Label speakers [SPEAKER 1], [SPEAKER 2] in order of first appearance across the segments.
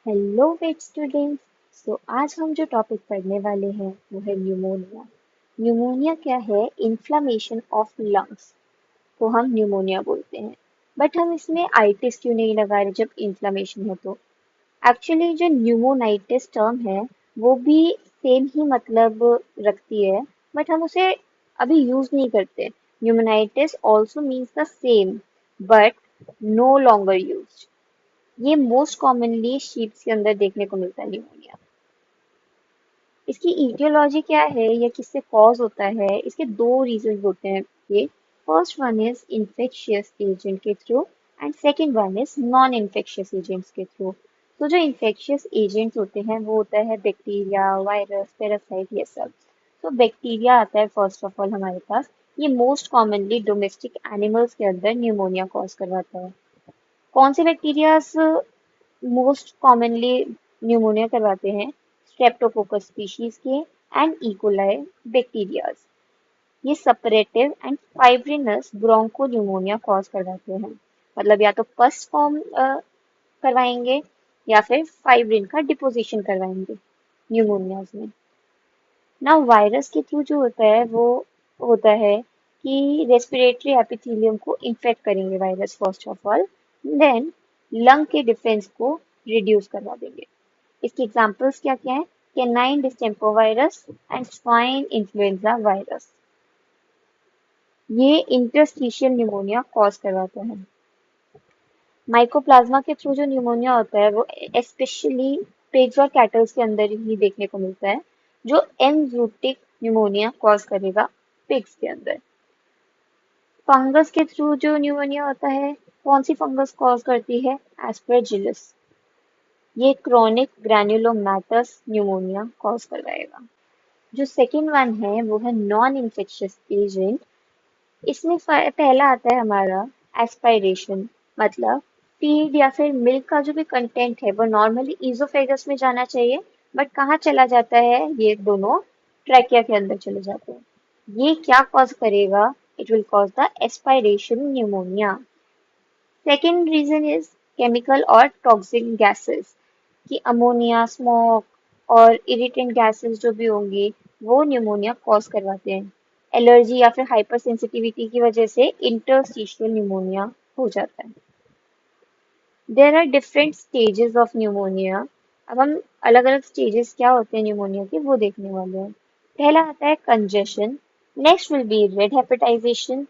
[SPEAKER 1] Hello wait students. आज हम जो टॉपिक पढ़ने वाले हैं वो है न्यूमोनिया। न्यूमोनिया क्या है? इन्फ्लामेशन ऑफ लंग्स को हम न्यूमोनिया बोलते हैं। बट हम इसमें आइटिस क्यों नहीं लगा रहे जब इन्फ्लामेशन है तो? एक्चुअली जो न्यूमोनाइटिस टर्म है वो भी सेम ही मतलब रखती है, बट हम उसे अभी यूज नहीं करते। Pneumonitis also means the same but no longer use. ये मोस्ट कॉमनली शीप्स के अंदर देखने को मिलता है न्यूमोनिया। इसकी ईटियोलॉजी क्या है या किससे कॉज होता है? इसके दो रीजन होते हैं। ये first one is infectious agent के through and second one is non infectious agents के थ्रू। तो जो इन्फेक्शियस एजेंट्स होते हैं वो होता है बैक्टीरिया, वायरस, पैरासाइट, ये सब। तो बैक्टीरिया आता है फर्स्ट ऑफ ऑल हमारे पास। ये मोस्ट कॉमनली डोमेस्टिक एनिमल्स के अंदर न्यूमोनिया कॉज करवाता है। कौन से बैक्टीरियाज मोस्ट कॉमनली न्यूमोनिया करवाते हैं? स्ट्रेप्टोकोकस स्पीशीज के एंड इकोलाई बैक्टीरियाज। ये suppurative and fibrinous bronchopneumonia cause करवाते हैं। मतलब या तो पस फॉर्म करवाएंगे या फिर फाइब्रिन का डिपोजिशन करवाएंगे न्यूमोनियाज में। ना वायरस के थ्रू जो होता है वो होता है कि रेस्पिरेटरी एपिथेलियम को इन्फेक्ट करेंगे virus first of all, then lung के डिफेंस को रिड्यूस करवा देंगे। इसके एग्जांपल्स क्या क्या है? Canine distemper virus and swine influenza virus. ये इंटरस्टिशियल न्यूमोनिया कॉज करवाता है। माइकोप्लाज्मा के थ्रू जो न्यूमोनिया होता है वो स्पेशली पिग्स और कैटल्स के अंदर ही देखने को मिलता है, जो एनजूटिक न्यूमोनिया कॉज करेगा पिग्स के अंदर। फंगस के थ्रू जो न्यूमोनिया होता है, कौन सी फंगस कॉज करती है? एस्परजिलस। ये क्रॉनिक ग्रैन्युलोमैटस न्यूमोनिया कॉज करवाएगा। जो सेकेंड वन है वो है नॉन इन्फेक्शियस एजेंट। इसमें पहला आता है हमारा एस्पायरेशन। मतलब फीड या फिर मिल्क का जो भी कंटेंट है वो नॉर्मली ईजोफेगस में जाना चाहिए, बट कहाँ चला जाता है? ये दोनों ट्रैकिया के अंदर चले जाते हैं। ये क्या कॉज करेगा? It will cause the aspiration pneumonia. Second reason is chemical और टॉक्सिक गैसेस, कि अमोनिया, स्मोक और इरिटेंट गैसेस जो भी होंगी वो न्यूमोनिया कॉज करवाते हैं। एलर्जी या फिर हाइपर सेंसिटिविटी की वजह से इंटरस्टिशियल न्यूमोनिया हो जाता है। There are different stages of pneumonia. अब हम अलग अलग स्टेजेस क्या होते हैं न्यूमोनिया के वो देखने वाले हैं। पहला आता है congestion, next will be red hepatization,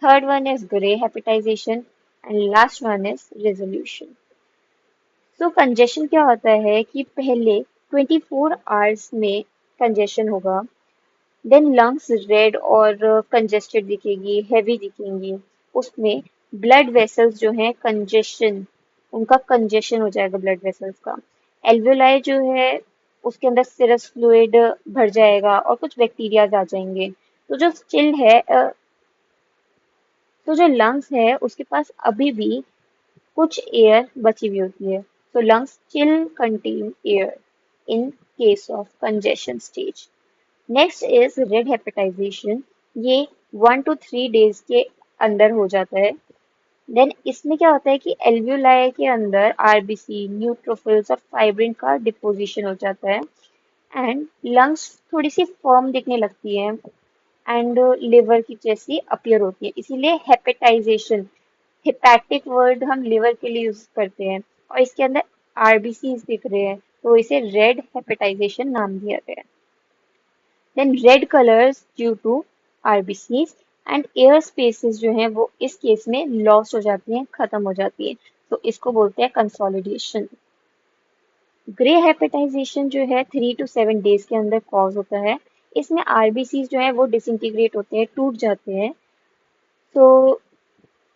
[SPEAKER 1] third one is grey hepatization and last one is resolution. तो कंजेशन क्या होता है कि पहले 24 आवर्स में कंजेशन होगा, देन लंग्स रेड और कंजेस्टेड दिखेगी, हेवी दिखेंगी। उसमें ब्लड वेसल्स जो हैं कंजेशन, उनका कंजेशन हो जाएगा ब्लड वेसल्स का। एल्वेलाई जो है उसके अंदर सिरस फ्लूइड भर जाएगा और कुछ बैक्टीरियाज आ जाएंगे। तो जो स्टिल है तो जो लंग्स है उसके पास अभी भी कुछ एयर बची हुई होती है। So lungs still contain air in case of congestion stage. Next is red hepatization. ये 1 to 3 days के अंदर हो जाता है। देन इसमें क्या होता है कि एल्व्यूलाई के अंदर आरबीसी, न्यूट्रोफिल्स और फाइब्रिन का डिपोजिशन हो जाता है एंड लंग्स थोड़ी सी फर्म दिखने लगती है एंड लिवर की जैसी अपीयर होती है। इसीलिए हेपेटाइजेशन, हेपैटिक वर्ड हम लिवर के लिए यूज करते हैं और इसके अंदर आरबीसी दिख रहे हैं तो इसे रेड हेपेटाइजेशन नाम दिया गया है। Then red colours due to RBCs and air spaces जो हैं वो इस केस में लॉस्ट हो जाती हैं, खत्म हो जाती है। तो इसको बोलते हैं कंसोलिडेशन। ग्रे हेपेटाइजेशन जो है 3 to 7 days के अंदर कॉज होता है। इसमें आरबीसीज जो है वो डिसइंटीग्रेट होते हैं, टूट जाते हैं। तो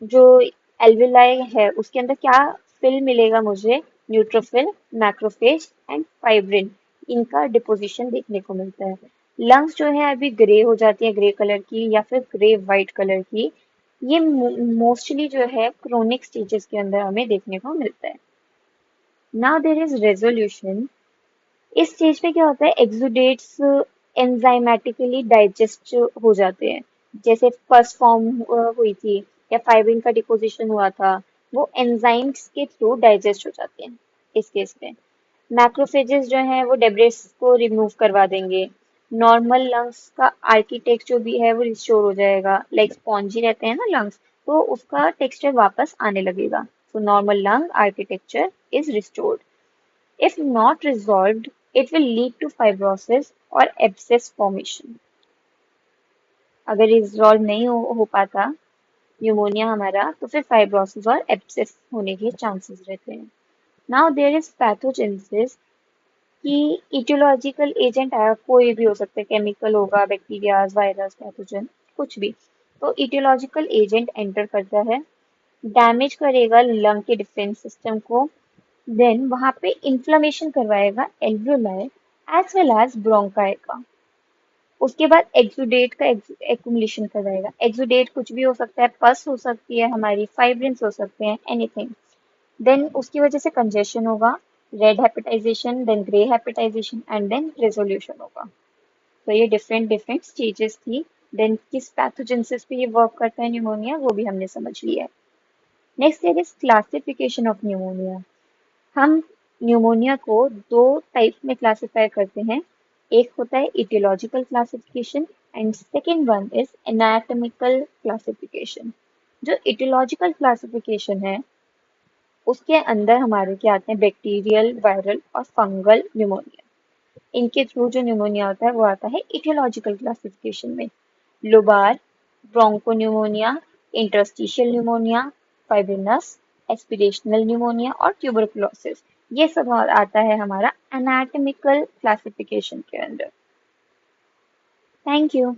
[SPEAKER 1] जो एल्विलाई है उसके अंदर क्या फिल मिलेगा मुझे? न्यूट्रोफिल, मैक्रोफेज एंड फाइब्रिन, इनका डिपोजिशन देखने को मिलता है। लंग्स जो है अभी ग्रे हो जाती है, ग्रे कलर की या फिर ग्रे वाइट कलर की। ये मोस्टली जो है क्रोनिक स्टेजेस के अंदर हमें देखने को मिलता है। Now there is resolution. इस स्टेज पे क्या होता है? एक्सुडेट्स एंजाइमेटिकली डाइजेस्ट हो जाते हैं। जैसे फर्स्ट फॉर्म हुई थी या फाइब्रिन का डिपोजिशन हुआ था, वो एंजाइम्स के थ्रू डाइजेस्ट हो जाते हैं इस केस में। मैक्रोफेजेस जो हैं वो डेब्रिस को रिमूव करवा देंगे। नॉर्मल लंग्स का आर्किटेक्ट जो भी है वो रिस्टोर हो जाएगा, लाइक स्पॉन्जी रहते हैं ना लंग्स, तो उसका टेक्सचर वापस आने लगेगा। So normal lung architecture is restored. If not resolved, it will lead to fibrosis और एब्सेस फॉर्मेशन। अगर रिजॉल्व नहीं हो पाता न्यूमोनिया हमारा, तो फिर फाइब्रोसिस और एब्सेस होने के चांसेस रहते हैं। नाउ देयर इज पैथोजेनेसिस, कि इटियोलॉजिकल एजेंट आया, कोई भी हो सकता है, केमिकल होगा, बैक्टीरिया, वायरस, पैथोजन, कुछ भी। तो इटियोलॉजिकल एजेंट एंटर करता है, डैमेज करेगा लंग के डिफेंस सिस्टम को, देन वहां पे इन्फ्लेमेशन करवाएगा alveoli as well as bronchi का। उसके बाद एक्सुडेट का एक्यूमुलेशन करवाएगा। एक्सुडेट कुछ भी हो सकता है, पस हो सकती है हमारी, फाइब्रिन्स हो सकते हैं, एनीथिंग। देन उसकी वजह से कंजेशन होगा, red hepatization, then grey hepatization and then resolution होगा। तो ये डिफरेंट डिफरेंट स्टेजेस थी। देन किस पैथोजेंसिस पे ये वर्क करता है न्यूमोनिया, वो भी हमने समझ लिया है। Next is classification of pneumonia. हम न्यूमोनिया को दो टाइप में क्लासिफाई करते हैं। एक होता है etiological classification and second one is anatomical classification. जो इटियोलॉजिकल क्लासिफिकेशन है उसके अंदर हमारे क्या आते हैं, बैक्टीरियल, वायरल और फंगल न्यूमोनिया। इनके थ्रू जो न्यूमोनिया होता है वो आता है इटियोलॉजिकल क्लासिफिकेशन में। Lobar, bronchopneumonia, interstitial pneumonia, fibrinous, aspirational pneumonia और ट्यूबरकुलोसिस, ये सब और आता है हमारा एनाटॉमिकल क्लासिफिकेशन के अंदर। Thank you.